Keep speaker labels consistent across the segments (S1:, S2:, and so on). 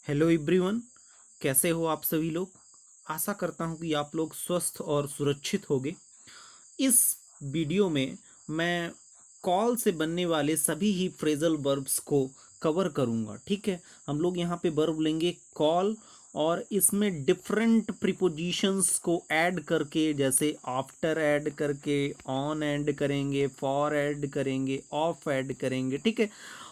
S1: Hello everyone. कैसे हो आप सभी लोग। आशा करता हूँ कि आप लोग स्वस्थ और सुरक्षित होंगे। इस वीडियो में मैं कॉल से बनने वाले सभी ही फ्रेजल वर्ब्स को कवर करूँगा। ठीक है, हम लोग यहाँ पे वर्ब लेंगे कॉल और इसमें डिफरेंट प्रीपोजिशंस को ऐड करके, जैसे आफ्टर ऐड करके, ऑन ऐड करेंगे, फॉर ऐड करेंगे, ऑफ ऐड करेंगे। ठीक है,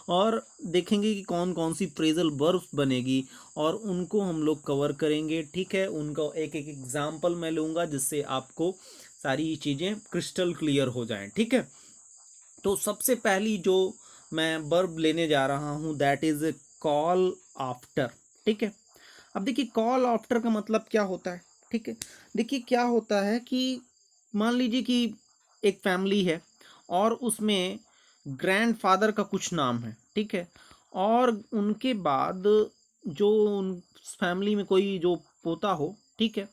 S1: और देखेंगे कि कौन कौन सी फ्रेजल वर्ब्स बनेगी और उनको हम लोग कवर करेंगे। ठीक है, उनका एक एक एग्जाम्पल मैं लूँगा जिससे आपको सारी चीज़ें क्रिस्टल क्लियर हो जाएं। ठीक है, तो सबसे पहली जो मैं वर्ब लेने जा रहा हूँ दैट इज कॉल आफ्टर। ठीक है, अब देखिए कॉल आफ्टर का मतलब क्या होता है। ठीक है, देखिए क्या होता है कि मान लीजिए कि एक फैमिली है और उसमें ग्रैंडफादर का कुछ नाम है। ठीक है, और उनके बाद जो उन फैमिली में कोई जो पोता हो, ठीक है,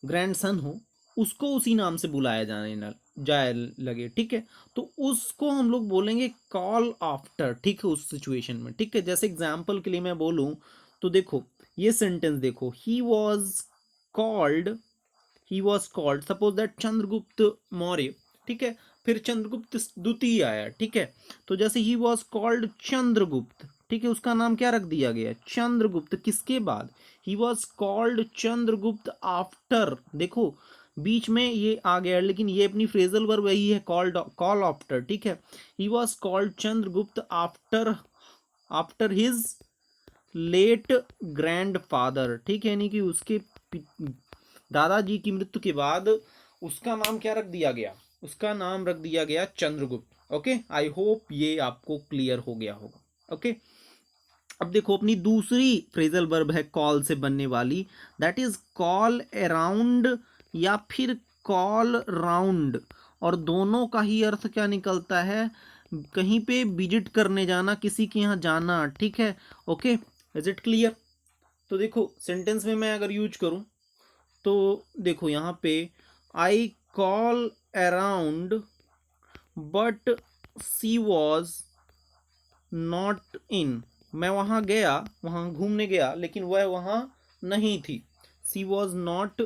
S1: ग्रैंडसन हो, उसको उसी नाम से बुलाया जाने न जाए लगे। ठीक है, तो उसको हम लोग बोलेंगे कॉल आफ्टर। ठीक है, उस सिचुएशन में। ठीक है, जैसे एग्जाम्पल के लिए मैं बोलूं तो देखो ये सेंटेंस देखो, called he was called suppose that Chandragupta Maurya. ठीक है, फिर चंद्रगुप्त द्वितीय आया। ठीक है, तो जैसे ही वॉज कॉल्ड चंद्रगुप्त, ठीक है, उसका नाम क्या रख दिया गया, चंद्रगुप्त। किसके बाद, ही वॉज कॉल्ड चंद्रगुप्त आफ्टर। देखो बीच में ये आ गया, लेकिन ये अपनी फ्रेजल वर्ब वही है, कॉल्ड, कॉल आफ्टर। ठीक है, he was called Chandragupta after, after his late grandfather. ठीक है, यानी कि उसके दादाजी की मृत्यु के बाद उसका नाम क्या रख दिया गया, उसका नाम रख दिया गया चंद्रगुप्त। ओके, आई होप ये आपको क्लियर हो गया होगा। ओके, अब देखो अपनी दूसरी फ्रेजल वर्ब है कॉल से बनने वाली, दैट इज कॉल अराउंड या फिर कॉल राउंड। और दोनों का ही अर्थ क्या निकलता है, कहीं पे विजिट करने जाना, किसी के यहाँ जाना। ठीक है, ओके, इज इट क्लियर। तो देखो सेंटेंस में मैं अगर यूज करूं तो देखो यहाँ पे I call around but she was not in. मैं वहाँ गया, वहाँ घूमने गया, लेकिन वह वहाँ नहीं थी। सी वॉज नॉट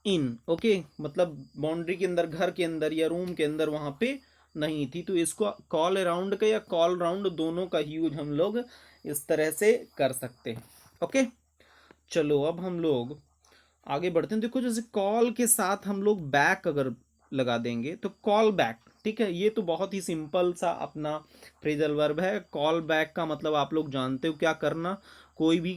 S1: इन। ओके, मतलब बाउंड्री के अंदर, घर के अंदर या रूम के अंदर वहाँ पे नहीं थी। तो इसको कॉल अराउंड का या कॉल राउंड दोनों का यूज हम लोग इस तरह से कर सकते हैं। ओके, चलो अब हम लोग आगे बढ़ते हैं। देखो जैसे कॉल के साथ हम लोग बैक अगर लगा देंगे तो कॉल बैक। ठीक है, ये तो बहुत ही सिंपल सा अपना फ्रेजल वर्ब है। कॉल बैक का मतलब आप लोग जानते हो क्या करना, कोई भी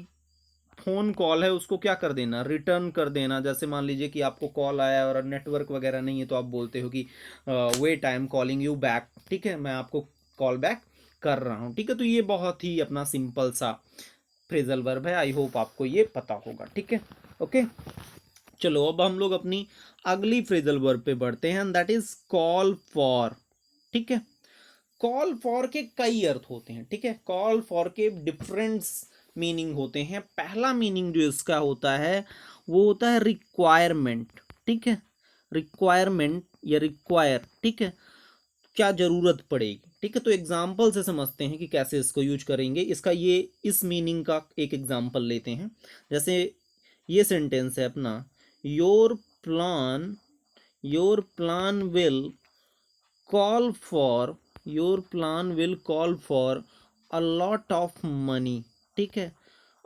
S1: फोन कॉल है उसको क्या कर देना, रिटर्न कर देना। जैसे मान लीजिए कि आपको कॉल आया और नेटवर्क वगैरह नहीं है तो आप बोलते हो कि wait I am calling you back. ठीक है, मैं आपको कॉल बैक कर रहा हूँ। ठीक है, तो ये बहुत ही अपना सिंपल सा फ्रेजल वर्ब है। आई होप आपको ये पता होगा। ठीक है, ओके, चलो अब हम लोग अपनी अगली फ्रेजल वर्ब पे बढ़ते हैं, दैट इज कॉल फॉर। ठीक है, कॉल फॉर के कई अर्थ होते हैं। ठीक है, कॉल फॉर के डिफरेंट मीनिंग होते हैं। पहला मीनिंग जो इसका होता है वो होता है रिक्वायरमेंट। ठीक है, रिक्वायरमेंट या रिक्वायर। ठीक है, क्या जरूरत पड़ेगी। ठीक है, तो एग्जाम्पल से समझते हैं कि कैसे इसको यूज करेंगे। इसका ये इस मीनिंग का एक एग्जाम्पल लेते हैं। जैसे ये सेंटेंस है अपना, your plan, your plan will call for, your plan will call for a lot of money. ठीक है,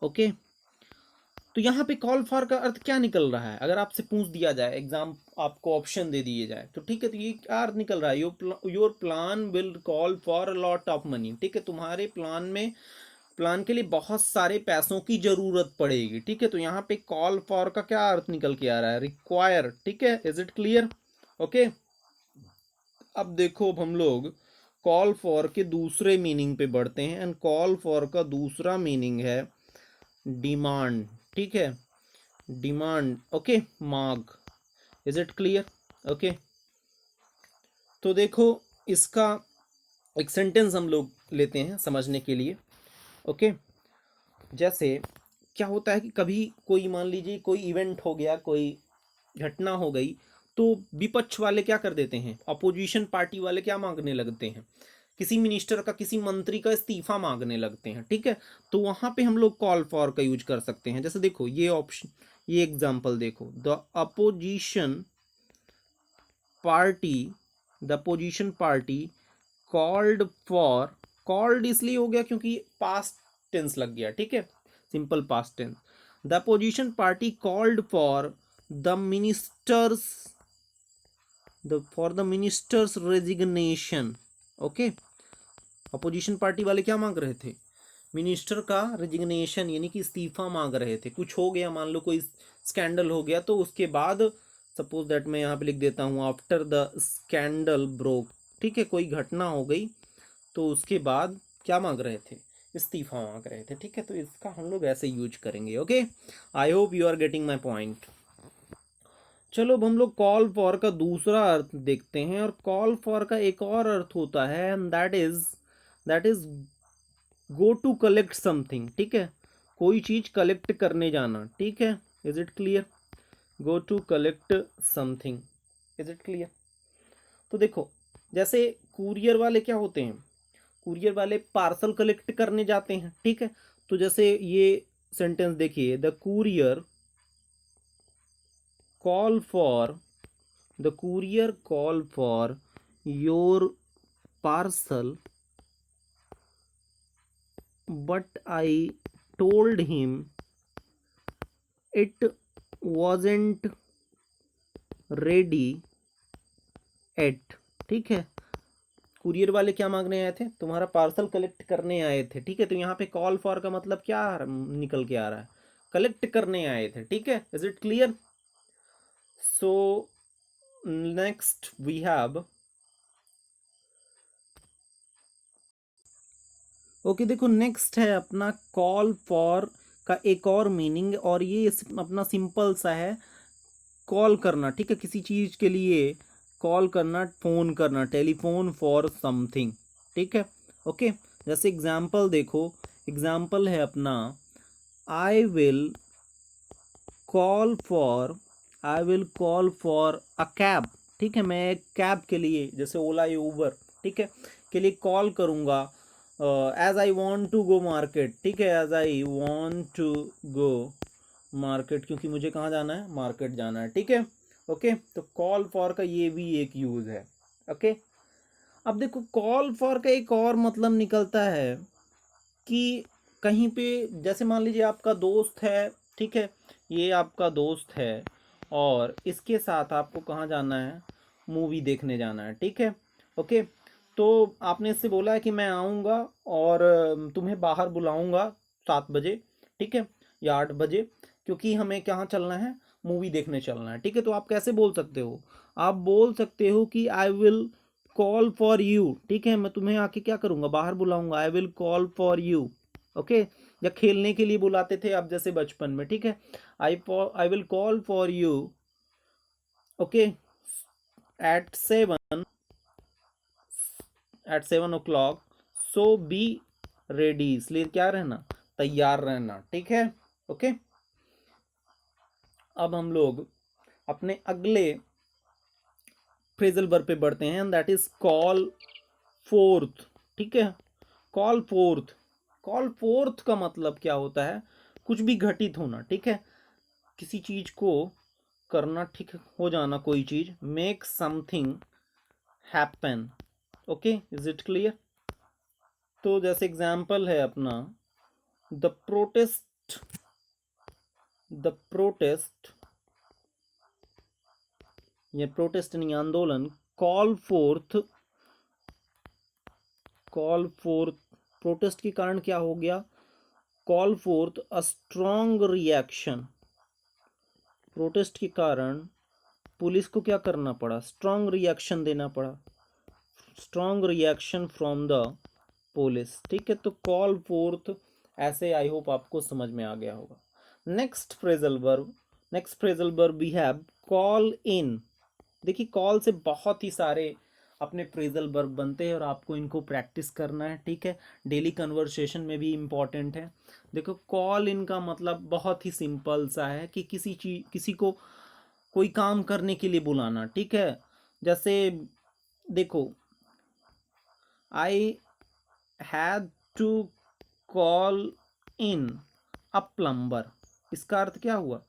S1: ओके, तो यहाँ पे कॉल फॉर का अर्थ क्या निकल रहा है, अगर आपसे पूछ दिया जाए, एग्जाम आपको ऑप्शन दे दिए जाए तो ठीक है, तो ये क्या अर्थ निकल रहा है, your plan will call for a lot of money. ठीक है, तुम्हारे प्लान में, प्लान के लिए बहुत सारे पैसों की जरूरत पड़ेगी। ठीक है, तो यहाँ पे कॉल फॉर का क्या अर्थ निकल के आ रहा है, रिक्वायर। ठीक है, इज इट क्लियर। ओके, अब देखो अब हम लोग कॉल फॉर के दूसरे मीनिंग पे बढ़ते हैं, एंड कॉल फॉर का दूसरा मीनिंग है डिमांड। ठीक है, डिमांड, ओके, मांग। Is it clear. ओके, तो देखो इसका एक सेंटेंस हम लोग लेते हैं समझने के लिए। ओके, जैसे क्या होता है कि कभी कोई, मान लीजिए कोई इवेंट हो गया, कोई घटना हो गई, तो विपक्ष वाले क्या कर देते हैं, अपोजिशन पार्टी वाले क्या मांगने लगते हैं किसी मिनिस्टर का, किसी मंत्री का इस्तीफा मांगने लगते हैं, ठीक है, तो वहां पे हम लोग कॉल फॉर का यूज कर सकते हैं। जैसे देखो ये ऑप्शन, ये एग्जांपल देखो, the opposition party, the opposition party called for, called इसलिए हो गया क्योंकि पास्ट टेंस लग गया, ठीक है, simple past tense. The opposition party called for the ministers, the for the ministers resignation. Okay, opposition party वाले क्या मांग रहे थे, मिनिस्टर का रेजिग्नेशन, यानी कि इस्तीफा मांग रहे थे। कुछ हो गया, मान लो कोई स्कैंडल हो गया, तो उसके बाद सपोज दैट मैं यहाँ पे लिख देता हूँ आफ्टर द स्कैंडल ब्रोक, ठीक है, कोई घटना हो गई तो उसके बाद क्या मांग रहे थे, इस्तीफा मांग रहे थे, ठीक है, तो इसका हम लोग ऐसे यूज करेंगे। Okay, I hope you are getting my point. चलो अब हम लोग कॉल फॉर का दूसरा अर्थ देखते हैं, और कॉल फॉर का एक और अर्थ होता है, and that is go to collect something, ठीक है, कोई चीज कलेक्ट करने जाना, ठीक है, is it clear, go to collect something, is it clear. तो देखो जैसे कुरियर वाले क्या होते हैं, कुरियर वाले पार्सल कलेक्ट करने जाते हैं, ठीक है, तो जैसे ये सेंटेंस देखिए, the courier call for, the courier call for your parcel but I told him it wasn't ready eight, ठीक है, कुरियर वाले क्या मांगने आए थे, तुम्हारा पार्सल कलेक्ट करने आए थे, ठीक है, तो यहाँ पे कॉल फॉर का मतलब क्या निकल के आ रहा है, कलेक्ट करने आए थे, ठीक है, is it clear. So next we have, okay देखो नेक्स्ट है अपना कॉल फॉर का एक और मीनिंग, और ये अपना सिंपल सा है, कॉल करना, ठीक है, किसी चीज के लिए कॉल करना, फोन करना, टेलीफोन फॉर समथिंग, ठीक है। ओके, जैसे एग्जाम्पल देखो, एग्जाम्पल है अपना, आई will call for, I will call for a cab, ठीक है, मैं एक कैब के लिए, जैसे ओला या उबर, ठीक है, के लिए कॉल करूँगा, as I want to go market, ठीक है, as I want to go market, क्योंकि मुझे कहाँ जाना है, मार्केट जाना है, ठीक है। ओके, तो कॉल फॉर का ये भी एक यूज है। ओके, अब देखो कॉल फॉर का एक और मतलब निकलता है कि कहीं पे, जैसे मान लीजिए आपका दोस्त है, ठीक है, ये आपका दोस्त है और इसके साथ आपको कहाँ जाना है, मूवी देखने जाना है, ठीक है। ओके, तो आपने इससे बोला है कि मैं आऊँगा और तुम्हें बाहर बुलाऊंगा 7 बजे, ठीक है, या 8 बजे, क्योंकि हमें कहाँ चलना है, मूवी देखने चलना है, ठीक है। तो आप कैसे बोल सकते हो, आप बोल सकते हो कि I will call for you, ठीक है, मैं तुम्हें आके क्या करूंगा, बाहर बुलाऊंगा, I will call for you. Okay, या खेलने के लिए बुलाते थे आप जैसे बचपन में, ठीक है, I will call for you, okay, at 7 o'clock, so be ready, इसलिए क्या रहना, तैयार रहना, ठीक है। ओके, अब हम लोग अपने अगले फ्रेजल वर्ब पे बढ़ते हैं, दैट इज कॉल फोर्थ, ठीक है, कॉल फोर्थ, कॉल फोर्थ का मतलब क्या होता है, कुछ भी घटित होना, ठीक है, किसी चीज को करना, ठीक हो जाना, कोई चीज, make something happen. Okay, is it clear. तो जैसे एग्जाम्पल है अपना, द प्रोटेस्ट, द प्रोटेस्ट, ये प्रोटेस्ट नहीं, आंदोलन, call fourth, call fourth, protest के कारण क्या हो गया, call fourth a strong reaction, protest के कारण पुलिस को क्या करना पड़ा, स्ट्रॉन्ग रिएक्शन देना पड़ा, strong reaction from the police, ठीक है। तो कॉल फोर्थ ऐसे, आई होप आपको समझ में आ गया होगा। Next phrasal verb, next phrasal verb we have call in. देखिए कॉल से बहुत ही सारे अपने फ्रेजल वर्ब बनते हैं और आपको इनको प्रैक्टिस करना है, ठीक है, डेली कन्वर्सेशन में भी इम्पॉर्टेंट है। देखो कॉल इन का मतलब बहुत ही सिंपल सा है कि किसी चीज, किसी को कोई काम करने के लिए बुलाना, ठीक है। जैसे देखो I had to call in a plumber. इसका अर्थ क्या हुआ,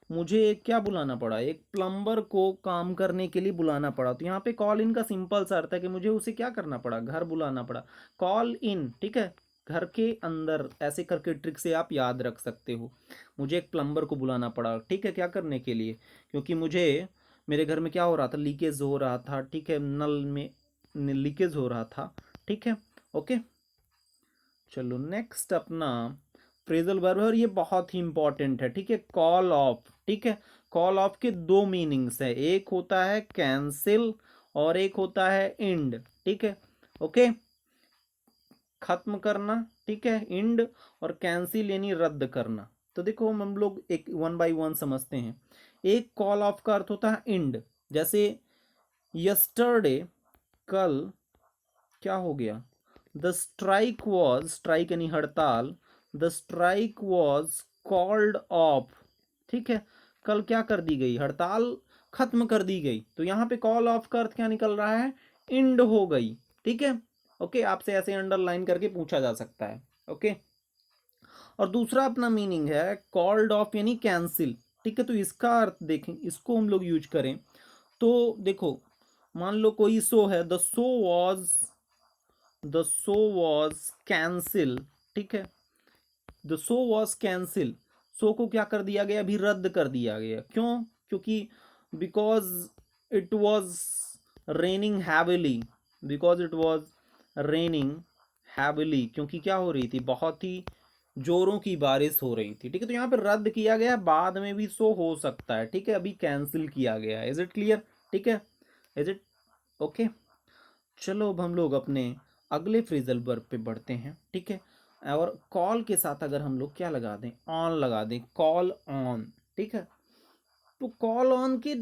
S1: मुझे एक क्या बुलाना पड़ा, एक प्लम्बर को काम करने के लिए बुलाना पड़ा। तो यहाँ पे कॉल इन का सिंपल सा अर्थ है कि मुझे उसे क्या करना पड़ा, घर बुलाना पड़ा। कॉल इन, ठीक है, घर के अंदर, ऐसे करके ट्रिक से आप याद रख सकते हो। मुझे एक प्लम्बर को बुलाना पड़ा, ठीक है, क्या करने के लिए, क्योंकि मुझे मेरे घर में क्या हो रहा था, लीकेज हो रहा था, ठीक है, नल में लीकेज हो रहा था, ठीक है। ओके, चलो नेक्स्ट अपना फ्रेजल वर्ब है, और ये बहुत ही इंपॉर्टेंट है, ठीक है। कॉल ऑफ, ठीक है। कॉल ऑफ के दो मीनिंग्स है, एक होता है कैंसिल और एक होता है इंड, ठीक है। ओके, खत्म करना, ठीक है, इंड, और कैंसिल यानी रद्द करना। तो देखो हम लोग एक वन बाय वन समझते हैं। एक कॉल ऑफ का अर्थ होता है इंड, जैसे यस्टरडे, कल क्या हो गया, द स्ट्राइक वॉज, स्ट्राइक यानी हड़ताल, the strike was called off, ठीक है, कल क्या कर दी गई, हड़ताल खत्म कर दी गई। तो यहाँ पे कॉल ऑफ का अर्थ क्या निकल रहा है, इंड हो गई, ठीक है। ओके, आपसे ऐसे अंडरलाइन करके पूछा जा सकता है। ओके, और दूसरा अपना मीनिंग है कॉल्ड ऑफ यानी कैंसिल, ठीक है। तो इसका अर्थ देखें, इसको हम लोग यूज करें तो देखो, मान लो कोई शो है, द शो वॉज कैंसिल, ठीक है, the show was cancel. Show को क्या कर दिया गया, अभी रद्द कर दिया गया, क्यों, क्योंकि because it was raining heavily, because it was raining heavily, क्योंकि क्या हो रही थी, बहुत ही जोरों की बारिश हो रही थी, ठीक है। तो यहाँ पे रद्द किया गया, बाद में भी शो हो सकता है, ठीक है, अभी कैंसिल किया गया है। इज इट क्लियर, ठीक है, इज इट ओके। चलो अब हम लोग अपने अगले फ्रेजल वर्ब पे बढ़ते हैं, ठीक है। और कॉल के साथ अगर हम लोग क्या लगा दें, ऑन लगा दें, कॉल ऑन, ठीक है। तो कॉल ऑन के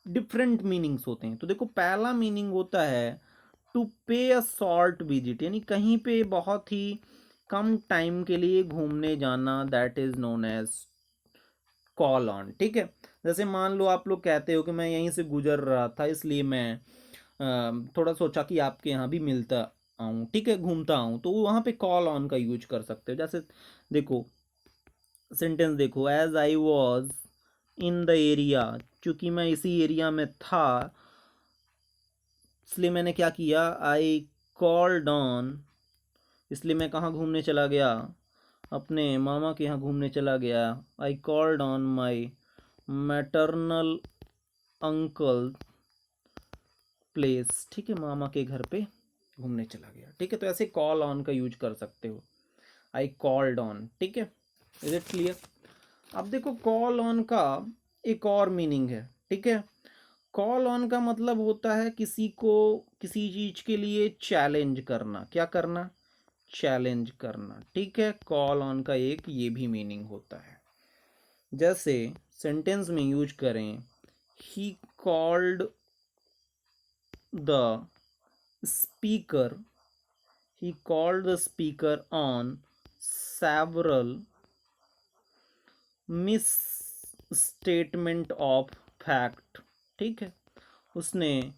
S1: डिफरेंट मीनिंग्स होते हैं। तो देखो, पहला मीनिंग होता है टू पे अ शॉर्ट विजिट, यानी कहीं पे बहुत ही कम टाइम के लिए घूमने जाना, that is known as call on, ठीक है। जैसे मान लो आप लोग कहते हो कि मैं यहीं से गुजर रहा था, इसलिए मैं थोड़ा सोचा कि आपके यहाँ भी मिलता आऊँ, ठीक है, घूमता आऊँ, तो वहाँ पे कॉल ऑन का यूज कर सकते हो। जैसे देखो, सेंटेंस देखो, as I was in the area, चूंकि मैं इसी एरिया में था, इसलिए मैंने क्या किया, आई कॉल्ड ऑन, इसलिए मैं कहाँ घूमने चला गया, अपने मामा के यहाँ घूमने चला गया। I called on my maternal uncle place, ठीक है, मामा के घर पे घूमने चला गया, ठीक है। तो ऐसे कॉल ऑन का यूज कर सकते हो, आई कॉल्ड ऑन, ठीक है। Is it clear. अब देखो, कॉल ऑन का एक और मीनिंग है, ठीक है। कॉल ऑन का मतलब होता है किसी को किसी चीज के लिए चैलेंज करना, क्या करना, चैलेंज करना, ठीक है। कॉल ऑन का एक ये भी मीनिंग होता है। जैसे सेंटेंस में यूज करें, he called the speaker, he called the speaker on several misstatement of fact, ठीक है। उसने,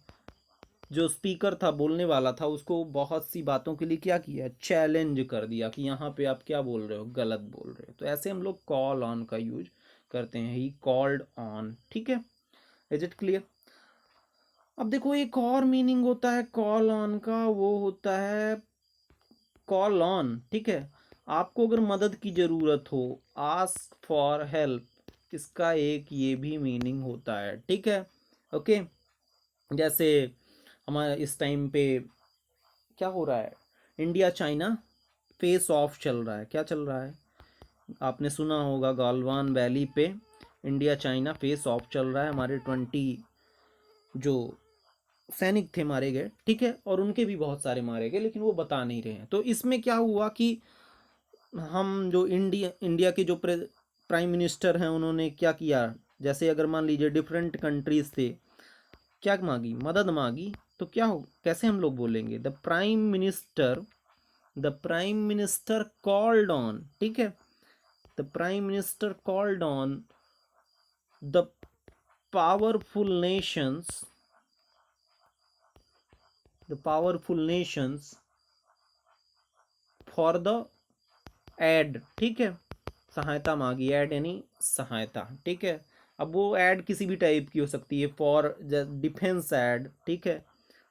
S1: जो स्पीकर था, बोलने वाला था, उसको बहुत सी बातों के लिए क्या किया, चैलेंज कर दिया कि यहाँ पे आप क्या बोल रहे हो, गलत बोल रहे हो। तो ऐसे हम लोग कॉल ऑन का यूज करते हैं, ही कॉल्ड ऑन, ठीक है। Is it clear. अब देखो, एक और मीनिंग होता है कॉल ऑन का, वो होता है कॉल ऑन, ठीक है। आपको अगर मदद की ज़रूरत हो, आस्क फॉर हेल्प, इसका एक ये भी मीनिंग होता है, ठीक है। ओके, जैसे हमारा इस टाइम पे क्या हो रहा है, इंडिया चाइना फेस ऑफ चल रहा है, क्या चल रहा है, आपने सुना होगा, गालवान वैली पे इंडिया चाइना फेस ऑफ चल रहा है। हमारे 20 जो सैनिक थे मारे गए, ठीक है, और उनके भी बहुत सारे मारे गए, लेकिन वो बता नहीं रहे हैं। तो इसमें क्या हुआ कि हम जो इंडिया के जो प्राइम मिनिस्टर हैं, उन्होंने क्या किया, जैसे अगर मान लीजिए डिफरेंट कंट्रीज थे, क्या मांगी, मदद मांगी, तो क्या हो, कैसे हम लोग बोलेंगे, the prime minister called on, ठीक है, the prime minister called on the powerful nations, the powerful nations for the aid, ठीक है, सहायता मांगी, एड यानी सहायता, ठीक है। अब वो एड किसी भी टाइप की हो सकती है, फॉर डिफेंस एड, ठीक है,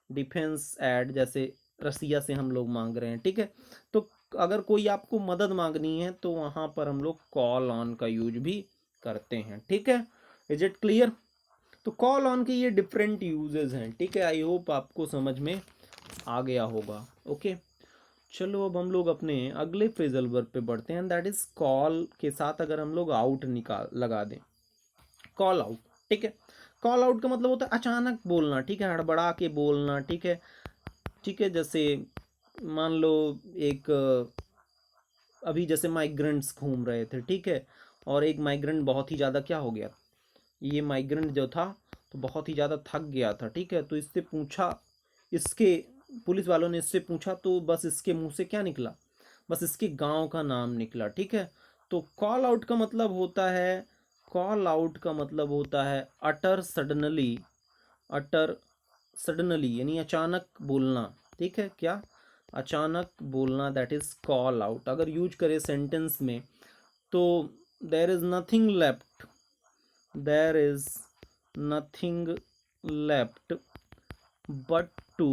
S1: डिफेंस एड जैसे रसिया से हम लोग मांग रहे हैं, ठीक है। तो अगर कोई आपको मदद मांगनी है तो वहाँ पर हम लोग कॉल ऑन का यूज भी करते हैं, ठीक है। Is it clear? तो कॉल ऑन के ये डिफरेंट यूजेस हैं, ठीक है। आई होप आपको समझ में आ गया होगा। ओके, चलो अब हम लोग अपने अगले फ्रेजल वर्ब पे बढ़ते हैं, दैट इज कॉल के साथ अगर हम लोग आउट निकाल लगा दें, कॉल आउट, ठीक है। कॉल आउट का मतलब होता है अचानक बोलना, ठीक है, हड़बड़ा के बोलना, ठीक है, ठीक है। जैसे मान लो एक अभी जैसे माइग्रेंट्स घूम रहे थे, ठीक है, और एक माइग्रेंट बहुत ही ज़्यादा क्या हो गया, ये माइग्रेंट जो था तो बहुत ही ज़्यादा थक गया था, ठीक है। तो इससे पूछा, इसके पुलिस वालों ने इससे पूछा तो बस इसके मुंह से क्या निकला, बस इसके गांव का नाम निकला, ठीक है। तो कॉल आउट का मतलब होता है, कॉल आउट का मतलब होता है अटर सडनली, अटर सडनली यानी अचानक बोलना, ठीक है, क्या अचानक बोलना, दैट इज कॉल आउट। अगर यूज करें सेंटेंस में तो there is nothing left, there is nothing left but to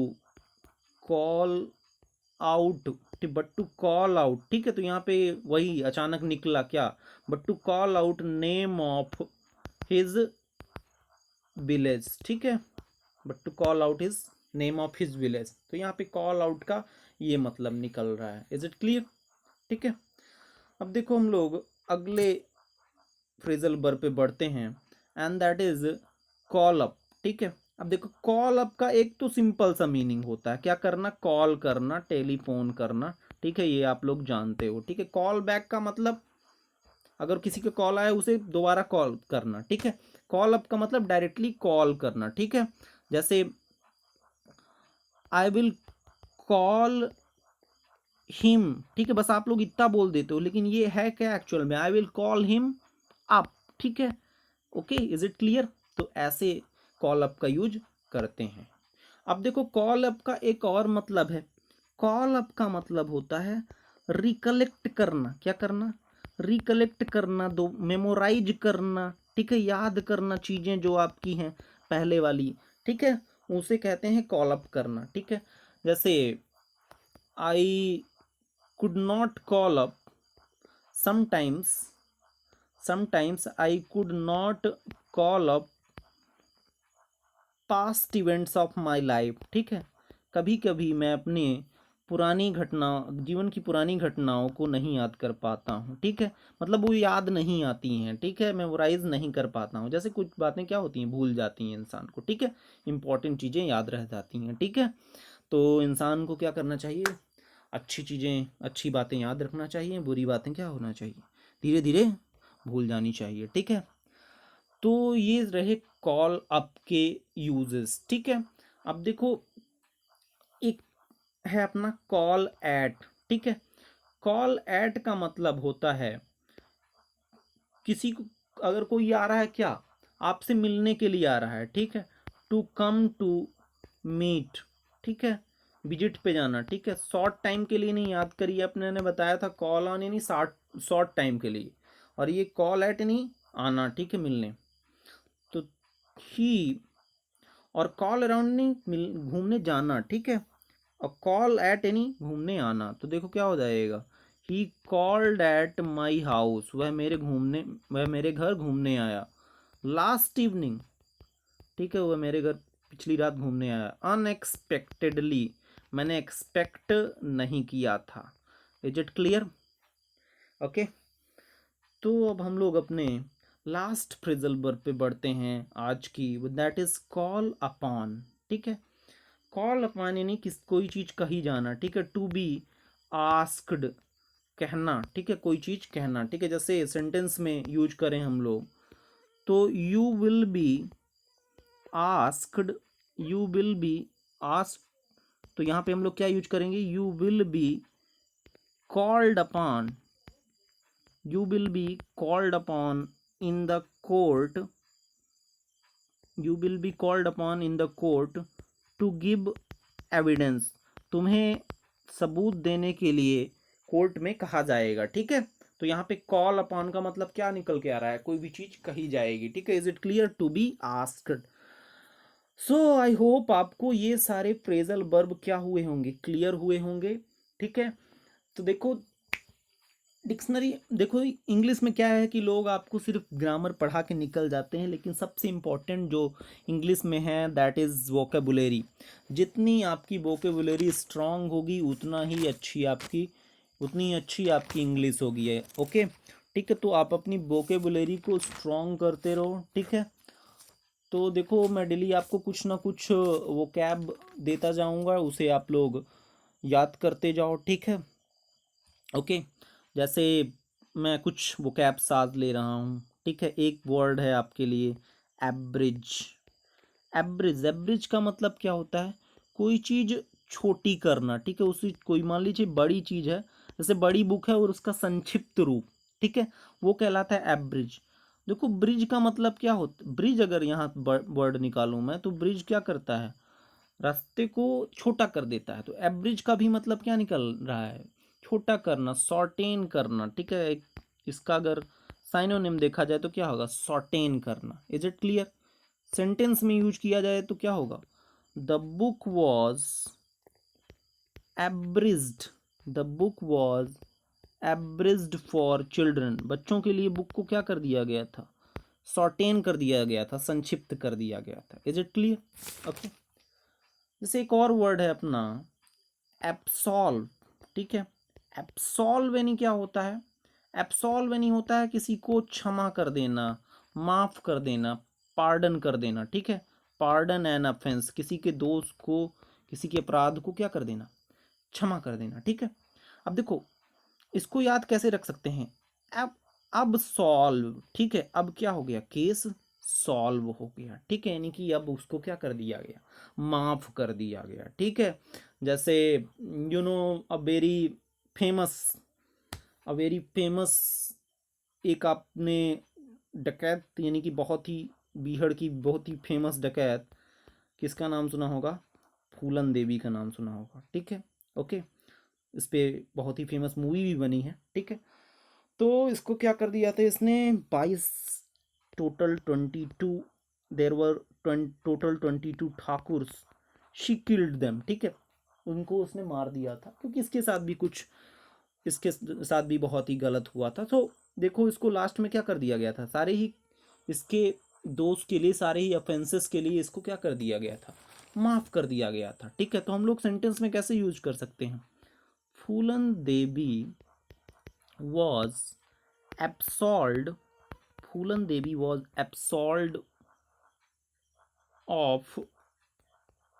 S1: call out, but to call out, ठीक है। तो यहाँ पे वही अचानक निकला क्या, but to call out name of his village, ठीक है, but to call out his name of his village. तो यहाँ पे कॉल आउट का ये मतलब निकल रहा है। Is it clear? ठीक है। अब देखो हम लोग अगले फ्रेजल वर्ब पे बढ़ते हैं, and that is call up, ठीक है। अब देखो कॉल अप का एक तो सिंपल सा मीनिंग होता है, क्या करना, कॉल करना, टेलीफोन करना, ठीक है, ये आप लोग जानते हो, ठीक है। कॉल बैक का मतलब अगर किसी का कॉल आया उसे दोबारा कॉल करना, ठीक है। कॉल अप का मतलब डायरेक्टली कॉल करना, ठीक है। जैसे आई विल कॉल हिम, ठीक है, बस आप लोग इतना बोल देते हो, लेकिन ये है क्या एक्चुअल में, आई विल कॉल हिम अप, ठीक है। Okay, is it clear? तो ऐसे कॉल अप का यूज करते हैं। अब देखो कॉल अप का एक और मतलब है, कॉल अप का मतलब होता है रिकलेक्ट करना, क्या करना, रिकलेक्ट करना, दो मेमोराइज करना, ठीक है, याद करना चीजें जो आपकी हैं पहले वाली, ठीक है, उसे कहते हैं कॉल अप करना, ठीक है। जैसे I could not call up sometimes, sometimes I could not call up past events of my life, ठीक है, कभी कभी मैं अपने पुरानी घटना, जीवन की पुरानी घटनाओं को नहीं याद कर पाता हूँ, ठीक है, मतलब वो याद नहीं आती हैं, ठीक है, मेमोराइज नहीं कर पाता हूँ। जैसे कुछ बातें क्या होती हैं, भूल जाती हैं इंसान को, ठीक है, इंपॉर्टेंट चीज़ें याद रह जाती हैं, ठीक है। तो इंसान को क्या करना चाहिए, अच्छी चीज़ें, अच्छी बातें याद रखना चाहिए, बुरी बातें क्या होना चाहिए, धीरे धीरे भूल जानी चाहिए, ठीक है। तो ये रहे कॉल अप के यूजेस, ठीक है। अब देखो एक है अपना कॉल एट, ठीक है। कॉल एट का मतलब होता है किसी को, अगर कोई आ रहा है क्या, आपसे मिलने के लिए आ रहा है, ठीक है, टू कम टू मीट, ठीक है, विजिट पे जाना, ठीक है, शॉर्ट टाइम के लिए नहीं, याद करिए अपने ने बताया था कॉल ऑन यानी शॉर्ट शॉर्ट टाइम के लिए, और ये कॉल एट यानी आना, ठीक है, मिलने। तो ही और कॉल अराउंड नहीं, घूमने जाना, ठीक है, और कॉल एट यानी घूमने आना। तो देखो क्या हो जाएगा, he called at my house, वह मेरे घर घूमने आया, लास्ट इवनिंग, ठीक है, वह मेरे घर पिछली रात घूमने आया, अनएक्सपेक्टेडली, मैंने एक्सपेक्ट नहीं किया था। Is it clear? ओके, तो अब हम लोग अपने लास्ट फ्रेजल वर्ब पे बढ़ते हैं आज की, दैट इज कॉल अपॉन, ठीक है। कॉल अपॉन यानी किस कोई चीज कही जाना, ठीक है, टू बी आस्क्ड, कहना, ठीक है, कोई चीज कहना, ठीक है। जैसे सेंटेंस में यूज करें हम लोग तो you will be asked, you will be asked, तो यहाँ पे हम लोग क्या यूज करेंगे, you will be called upon, you will be called upon in the court, you will be called upon in the court to give evidence, तुम्हें सबूत देने के लिए कोर्ट में कहा जाएगा, ठीक है। तो यहाँ पे कॉल अपॉन का मतलब क्या निकल के आ रहा है, कोई भी चीज कही जाएगी, ठीक है। Is it clear, to be asked. So I hope आपको ये सारे फ्रेजल वर्ब क्या हुए होंगे, क्लियर हुए होंगे, ठीक है। तो देखो डिक्शनरी, देखो इंग्लिश में क्या है कि लोग आपको सिर्फ ग्रामर पढ़ा के निकल जाते हैं, लेकिन सबसे इम्पोर्टेंट जो इंग्लिश में है दैट इज़ वोकेबुलरी। जितनी आपकी वोकेबुलरी स्ट्रांग होगी उतनी अच्छी आपकी इंग्लिश होगी है, ओके, ठीक है। तो आप अपनी वोकेबुलरी को स्ट्रांग करते रहो, ठीक है। तो देखो मैं डेली आपको कुछ ना कुछ वो कैब देता जाऊंगा, उसे आप लोग याद करते जाओ, ठीक है, ओके। जैसे मैं कुछ वो कैब साथ ले रहा हूँ, ठीक है। एक वर्ड है आपके लिए, एवरेज। एवरेज, एवरेज का मतलब क्या होता है, कोई चीज़ छोटी करना, ठीक है। उसी कोई मान लीजिए बड़ी चीज़ है, जैसे बड़ी बुक है और उसका संक्षिप्त रूप, ठीक है, वो कहलाता है एवरेज। देखो ब्रिज का मतलब क्या होता, ब्रिज अगर यहाँ वर्ड निकालूं मैं, तो ब्रिज क्या करता है, रास्ते को छोटा कर देता है। तो एवरेज का भी मतलब क्या निकल रहा है, छोटा करना, शॉर्टेन करना, ठीक है। इसका अगर साइनोनिम देखा जाए तो क्या होगा, शॉर्टेन करना। Is it clear. सेंटेंस में यूज किया जाए तो क्या होगा, the book was abridged, the book was abridged for children. बच्चों के लिए बुक को क्या कर दिया गया था, शॉर्टेन कर दिया गया था, संक्षिप्त कर दिया गया था। Is it clear, okay. जैसे एक और वर्ड है अपना एब्सॉल्व, ठीक है। एब्सॉल्व यानी क्या होता है, एब्सॉल्व यानी होता है किसी को क्षमा कर देना, माफ कर देना, पार्डन कर देना, ठीक है। पार्डन एन ऑफेंस, किसी के दोष को, किसी के अपराध को क्या कर देना, क्षमा कर देना, ठीक है। अब देखो इसको याद कैसे रख सकते हैं, अब सॉल्व, ठीक है। अब क्या हो गया, केस सॉल्व हो गया, ठीक है। यानी कि अब उसको क्या कर दिया गया, माफ कर दिया गया, ठीक है। जैसे you know a very famous, a very famous, एक आपने डकैत यानी कि बहुत ही बीहड़ की बहुत ही फेमस डकैत, किसका नाम सुना होगा, फूलन देवी का नाम सुना होगा, ठीक है, ओके। इस पे बहुत ही फेमस मूवी भी बनी है, ठीक है। तो इसको क्या कर दिया था इसने, 22 total 22, there were total 22 Thakurs, she killed them, ठीक है। उनको उसने मार दिया था क्योंकि इसके साथ भी बहुत ही गलत हुआ था। तो देखो इसको लास्ट में क्या कर दिया गया था, सारे ही इसके दोस्त के लिए, सारे ही ऑफेंसेस के लिए इसको क्या कर दिया गया था, माफ कर दिया गया था, ठीक है। तो हम लोग सेंटेंस में कैसे यूज कर सकते हैं, फूलन देवी was absolved, Phoolan Devi was absolved of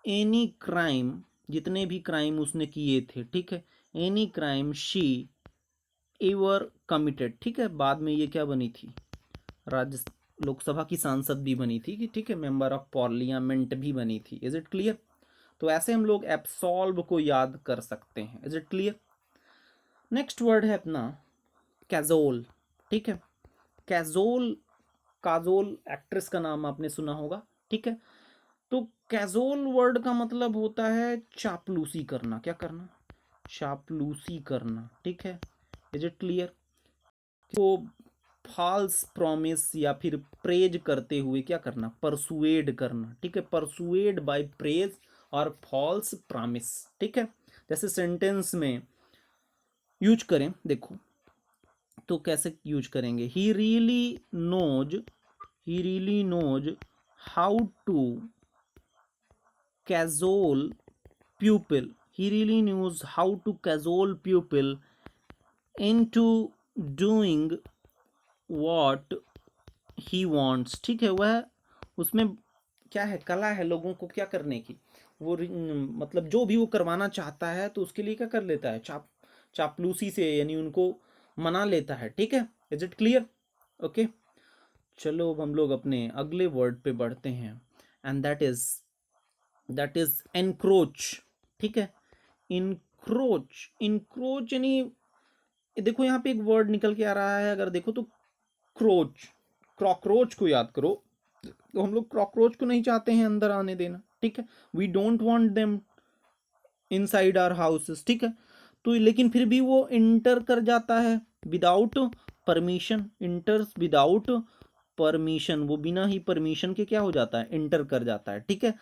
S1: any crime, जितने भी क्राइम उसने किए थे, ठीक है। Any crime she ever committed, ठीक है। बाद में ये क्या बनी थी, राज्य लोकसभा की सांसद भी बनी थी कि, ठीक है, मेंबर ऑफ पार्लियामेंट भी बनी थी। Is it clear. तो ऐसे हम लोग एब्सॉल्व को याद कर सकते हैं। Is it clear. Next word है अपना कैजोल, ठीक है। कैजोल, काजोल एक्ट्रेस का नाम आपने सुना होगा, ठीक है। तो कैजोल वर्ड का मतलब होता है चापलूसी करना, क्या करना, चापलूसी करना, ठीक है। Is it clear. तो फॉल्स प्रॉमिस या फिर प्रेज करते हुए क्या करना, परसुएड करना, ठीक है। परसुएड बाय प्रेज और फॉल्स प्रॉमिस, ठीक है। जैसे सेंटेंस में यूज करें, देखो तो कैसे यूज करेंगे, he really knows how to cajole pupil, he really knows how to cajole pupil into doing what he wants, ठीक है। वह उसमें क्या है, कला है लोगों को क्या करने की, वो मतलब जो भी वो करवाना चाहता है तो उसके लिए क्या कर लेता है, चापलूसी से, यानी उनको मना लेता है, ठीक है। Is it clear, okay. चलो अब हम लोग अपने अगले वर्ड पे बढ़ते हैं, एंड दैट इज एनक्रोच, ठीक है। इनक्रोच, इनक्रोच यानी देखो यहाँ पे एक वर्ड निकल के आ रहा है, अगर देखो तो क्रोच, कॉकरोच को याद करो, तो हम लोग कॉकरोच को नहीं चाहते हैं अंदर आने देना, ठीक है। We don't want them inside our houses, ठीक है। तो लेकिन फिर भी वो इंटर कर जाता है विदाउट परमिशन, इंटर्स विदाउट परमिशन, वो बिना ही परमिशन के क्या हो जाता है, इंटर कर जाता है, ठीक है।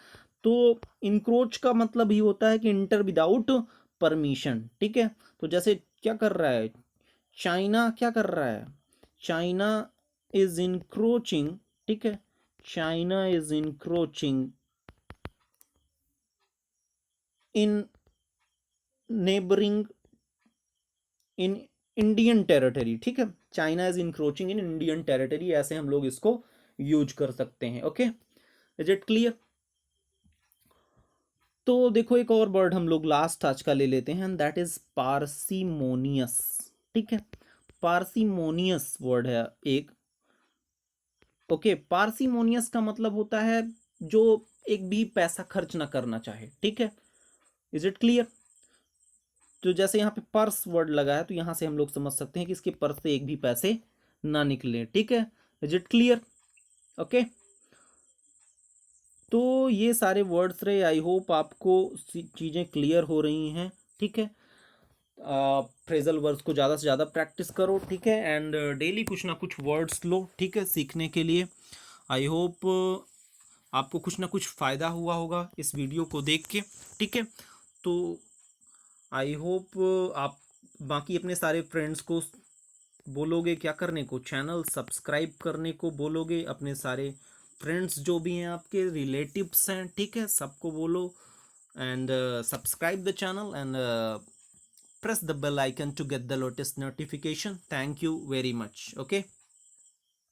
S1: तो इंक्रोच का मतलब ही होता है कि इंटर विदाउट परमिशन, ठीक है। तो जैसे क्या कर रहा है चाइना, क्या कर रहा है, चाइना इज इंक्रोचिंग, ठीक है, China is encroaching in neighbouring in Indian territory, ठीक है, China is encroaching in Indian territory, ऐसे हम लोग इसको यूज कर सकते हैं। Okay, is it clear? तो देखो एक और वर्ड हम लोग लास्ट आज का ले लेते हैं, दैट इज पार्सिमोनियस, ठीक है। पार्सिमोनियस वर्ड है एक। ओके, पार्सिमोनियस का मतलब होता है जो एक भी पैसा खर्च ना करना चाहे, ठीक है। Is it clear? तो जैसे यहाँ पे पर्स वर्ड लगा है तो यहाँ से हम लोग समझ सकते हैं कि इसके पर्स से एक भी पैसे ना निकले, ठीक है। Is it clear? ओके, तो ये सारे वर्ड्स रहे, आई होप आपको चीज़ें क्लियर हो रही हैं, ठीक है। फ्रेजल वर्ड्स को ज़्यादा से ज़्यादा प्रैक्टिस करो, ठीक है, एंड डेली कुछ ना कुछ वर्ड्स लो, ठीक है, सीखने के लिए। आई होप आपको कुछ ना कुछ फ़ायदा हुआ होगा इस वीडियो को देख के, ठीक है। तो आई होप आप बाकी अपने सारे फ्रेंड्स को बोलोगे क्या करने को, चैनल सब्सक्राइब करने को बोलोगे, अपने सारे फ्रेंड्स जो भी हैं आपके रिलेटिव्स हैं, ठीक है, सबको बोलो and subscribe the channel and press the bell icon to get the latest notification. Thank you very much. Okay.